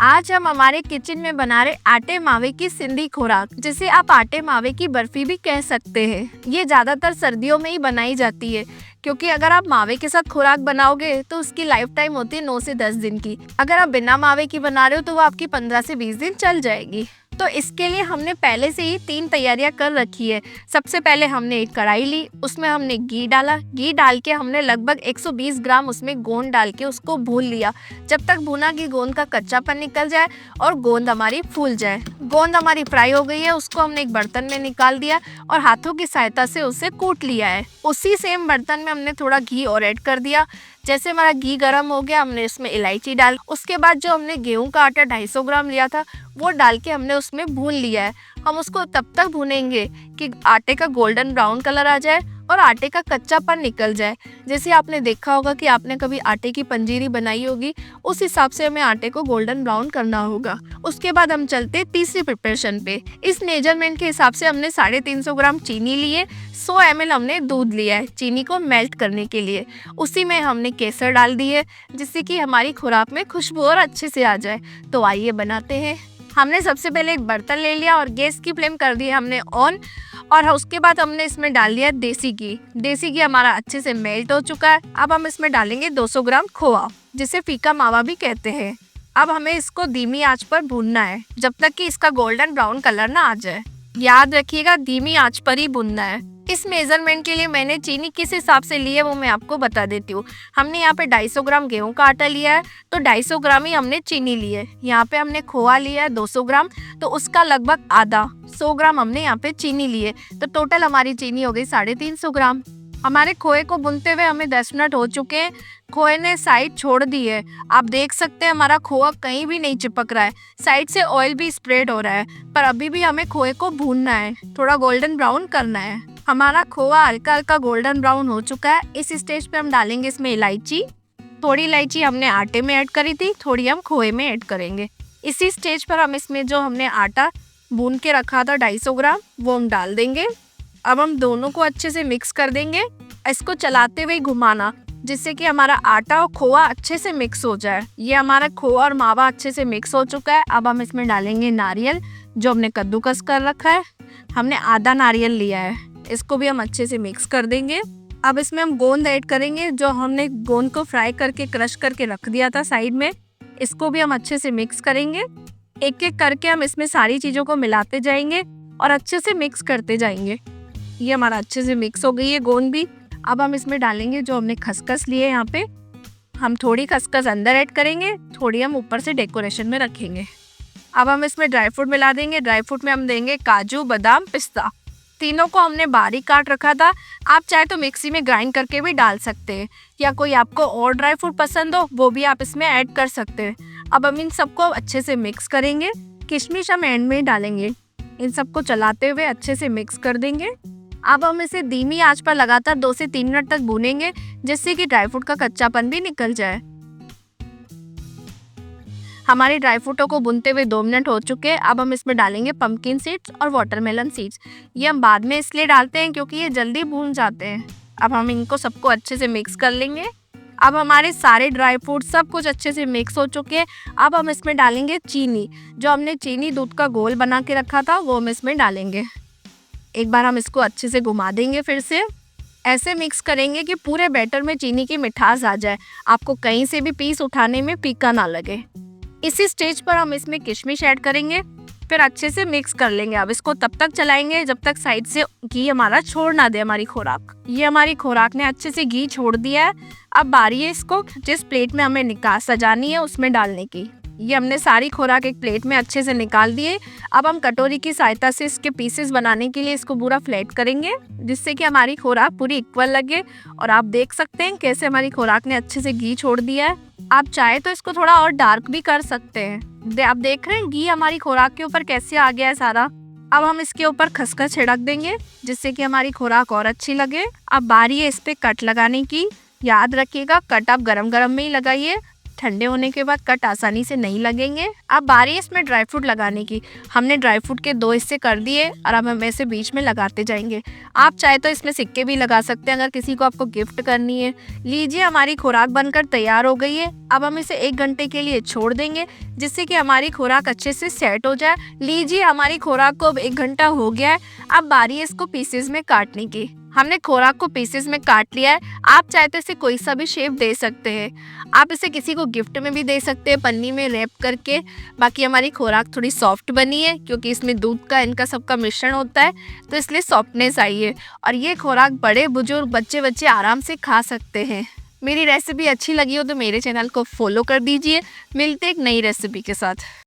आज हम हमारे किचन में बना रहे आटे मावे की सिंधी खुराक, जिसे आप आटे मावे की बर्फी भी कह सकते हैं। ये ज्यादातर सर्दियों में ही बनाई जाती है, क्योंकि अगर आप मावे के साथ खुराक बनाओगे तो उसकी लाइफ टाइम होती है 9 से 10 दिन की। अगर आप बिना मावे की बना रहे हो तो वो आपकी 15 से 20 दिन चल जाएगी। तो इसके लिए हमने पहले से ही 3 तैयारियां कर रखी है। सबसे पहले हमने एक कढ़ाई ली, उसमें हमने घी डाला। घी डाल के हमने लगभग 120 ग्राम उसमें गोंद डाल के उसको भून लिया। जब तक भुना कि गोंद का कच्चापन निकल जाए और गोंद हमारी फूल जाए। गोंद हमारी फ्राई हो गई है, उसको हमने एक बर्तन में निकाल दिया और हाथों की सहायता से उसे कूट लिया है। उसी सेम बर्तन में हमने थोड़ा घी और ऐड कर दिया। जैसे हमारा घी गर्म हो गया, हमने इसमें इलायची डाल, उसके बाद जो हमने गेहूं का आटा 250 ग्राम लिया था वो डाल के हमने उसमें भून लिया है। हम उसको तब तक भूनेंगे कि आटे का गोल्डन ब्राउन कलर आ जाए और आटे का कच्चापन निकल जाए। जैसे आपने देखा होगा कि आपने कभी आटे की पंजीरी बनाई होगी, उस हिसाब से हमें आटे को गोल्डन ब्राउन करना होगा। उसके बाद हम चलते तीसरी प्रिपरेशन पे। इस मेजरमेंट के हिसाब से हमने 350 ग्राम चीनी लिए, 100 ml हमने दूध लिया है चीनी को मेल्ट करने के लिए। उसी में हमने केसर डाल दी है, जिससे कि हमारी खुराक में खुशबू और अच्छे से आ जाए। तो आइए बनाते हैं। हमने सबसे पहले एक बर्तन ले लिया और गैस की फ्लेम कर दी हमने ऑन, और उसके बाद हमने इसमें डाल दिया देसी घी। देसी घी हमारा अच्छे से मेल्ट हो चुका है। अब हम इसमें डालेंगे 200 ग्राम खोआ, जिसे फीका मावा भी कहते हैं। अब हमें इसको धीमी आंच पर भूनना है जब तक कि इसका गोल्डन ब्राउन कलर ना आ जाए। याद रखिएगा, धीमी आंच पर ही भूनना है। इस मेजरमेंट के लिए मैंने चीनी किस हिसाब से ली है वो मैं आपको बता देती हूँ। हमने यहाँ पे 250 ग्राम गेहूं का आटा लिया है, तो 250 ग्राम ही हमने चीनी ली है। यहाँ पे हमने खोआ लिया है 200 ग्राम, तो उसका लगभग आधा 100 ग्राम हमने यहाँ पे चीनी ली है। तो टोटल हमारी चीनी हो गई 350 ग्राम। हमारे खोए को भूनते हुए हमें 10 मिनट हो चुके हैं। खोए ने साइड छोड़ दी है। आप देख सकते हैं हमारा खोआ कहीं भी नहीं चिपक रहा है, साइड से ऑयल भी स्प्रेड हो रहा है। पर अभी भी हमें खोए को भूनना है, थोड़ा गोल्डन ब्राउन करना है। हमारा खोआ हल्का हल्का गोल्डन ब्राउन हो चुका है। इस स्टेज पे हम डालेंगे इसमें इलायची। थोड़ी इलायची हमने आटे में ऐड करी थी, थोड़ी हम खोए में ऐड करेंगे। इसी स्टेज पर हम इसमें जो हमने आटा भून के रखा था 250 ग्राम, वो हम डाल देंगे। अब हम दोनों को अच्छे से मिक्स कर देंगे। इसको चलाते हुए घुमाना, जिससे कि हमारा आटा और खोआ अच्छे से मिक्स हो जाए। ये हमारा खोआ और मावा अच्छे से मिक्स हो चुका है। अब हम इसमें डालेंगे नारियल, जो हमने कद्दूकस कर रखा है। हमने आधा नारियल लिया है, इसको भी हम अच्छे से मिक्स कर देंगे। अब इसमें हम गोंद ऐड करेंगे, जो हमने गोंद को फ्राई करके क्रश करके रख दिया था साइड में। इसको भी हम अच्छे से मिक्स करेंगे। एक एक करके हम इसमें सारी चीज़ों को मिलाते जाएंगे और अच्छे से मिक्स करते जाएंगे। ये हमारा अच्छे से मिक्स हो गई है गोंद भी। अब हम इसमें डालेंगे जो हमने खसखस लिए। यहाँ पे हम थोड़ी खसखस अंदर ऐड करेंगे, थोड़ी हम ऊपर से डेकोरेशन में रखेंगे। अब हम इसमें ड्राई फ्रूट मिला देंगे। ड्राई फ्रूट में हम देंगे काजू, बादाम, पिस्ता। तीनों को हमने बारीक काट रखा था। आप चाहे तो मिक्सी में ग्राइंड करके भी डाल सकते हैं, या कोई आपको और ड्राई फ्रूट पसंद हो वो भी आप इसमें ऐड कर सकते हैं। अब हम इन सबको अच्छे से मिक्स करेंगे। किशमिश हम एंड में डालेंगे। इन सबको चलाते हुए अच्छे से मिक्स कर देंगे। अब हम इसे धीमी आंच पर लगातार 2 से 3 मिनट तक भूनेंगे, जिससे कि ड्राई फ्रूट का कच्चापन भी निकल जाए। हमारे ड्राई फ्रूटों को भूनते हुए 2 मिनट हो चुके हैं। अब हम इसमें डालेंगे पंपकिन सीड्स और वाटरमेलन सीड्स। ये हम बाद में इसलिए डालते हैं क्योंकि ये जल्दी भून जाते हैं। अब हम इनको सबको अच्छे से मिक्स कर लेंगे। अब हमारे सारे ड्राई फ्रूट सब कुछ अच्छे से मिक्स हो चुके हैं। अब हम इसमें डालेंगे चीनी। जो हमने चीनी दूध का घोल बना के रखा था वो हम इसमें डालेंगे। एक बार हम इसको अच्छे से घुमा देंगे। फिर से ऐसे मिक्स करेंगे कि पूरे बैटर में चीनी की मिठास आ जाए, आपको कहीं से भी पीस उठाने में फीका ना लगे। इसी स्टेज पर हम इसमें किशमिश ऐड करेंगे, फिर अच्छे से मिक्स कर लेंगे। अब इसको तब तक चलाएंगे जब तक साइड से घी हमारा छोड़ ना दे हमारी खुराक। ये हमारी खुराक ने अच्छे से घी छोड़ दिया है। अब बारी है इसको जिस प्लेट में हमें निकाल सजानी है उसमें डालने की। ये हमने सारी खुराक एक प्लेट में अच्छे से निकाल दिए। अब हम कटोरी की सहायता से इसके पीसेस बनाने के लिए इसको पूरा फ्लैट करेंगे, जिससे कि हमारी खुराक पूरी इक्वल लगे। और आप देख सकते हैं कैसे हमारी खुराक ने अच्छे से घी छोड़ दिया है। आप चाहे तो इसको थोड़ा और डार्क भी कर सकते हैं। आप देख रहे हैं घी हमारी खुराक के ऊपर कैसे आ गया है सारा। अब हम इसके ऊपर खसखस छिड़क देंगे, जिससे कि हमारी खुराक और अच्छी लगे। अब बारी है इस पे कट लगाने की। याद रखिएगा, कट आप गरम गरम में ही लगाइए, ठंडे होने के बाद कट आसानी से नहीं लगेंगे। अब बारी है इसमें ड्राई फ्रूट लगाने की। हमने ड्राई फ्रूट के 2 हिस्से कर दिए और अब हम इसे बीच में लगाते जाएंगे। आप चाहे तो इसमें सिक्के भी लगा सकते हैं अगर किसी को आपको गिफ्ट करनी है। लीजिए, हमारी खुराक बनकर तैयार हो गई है। अब हम इसे 1 घंटे के लिए छोड़ देंगे जिससे कि हमारी खुराक अच्छे से सेट हो जाए। लीजिए, हमारी खुराक को अब 1 घंटा हो गया है। अब बारी है इसको पीसेस में काटने की। हमने खुराक को पीसेस में काट लिया है। आप चाहे तो इसे कोई सा भी शेप दे सकते हैं। आप इसे किसी को गिफ्ट में भी दे सकते हैं पन्नी में रैप करके। बाकी हमारी खुराक थोड़ी सॉफ्ट बनी है क्योंकि इसमें दूध का इनका सबका मिश्रण होता है, तो इसलिए सॉफ्टनेस आई है। और ये खुराक बड़े बुजुर्ग बच्चे आराम से खा सकते हैं। मेरी रेसिपी अच्छी लगी हो तो मेरे चैनल को फॉलो कर दीजिए। मिलते एक नई रेसिपी के साथ।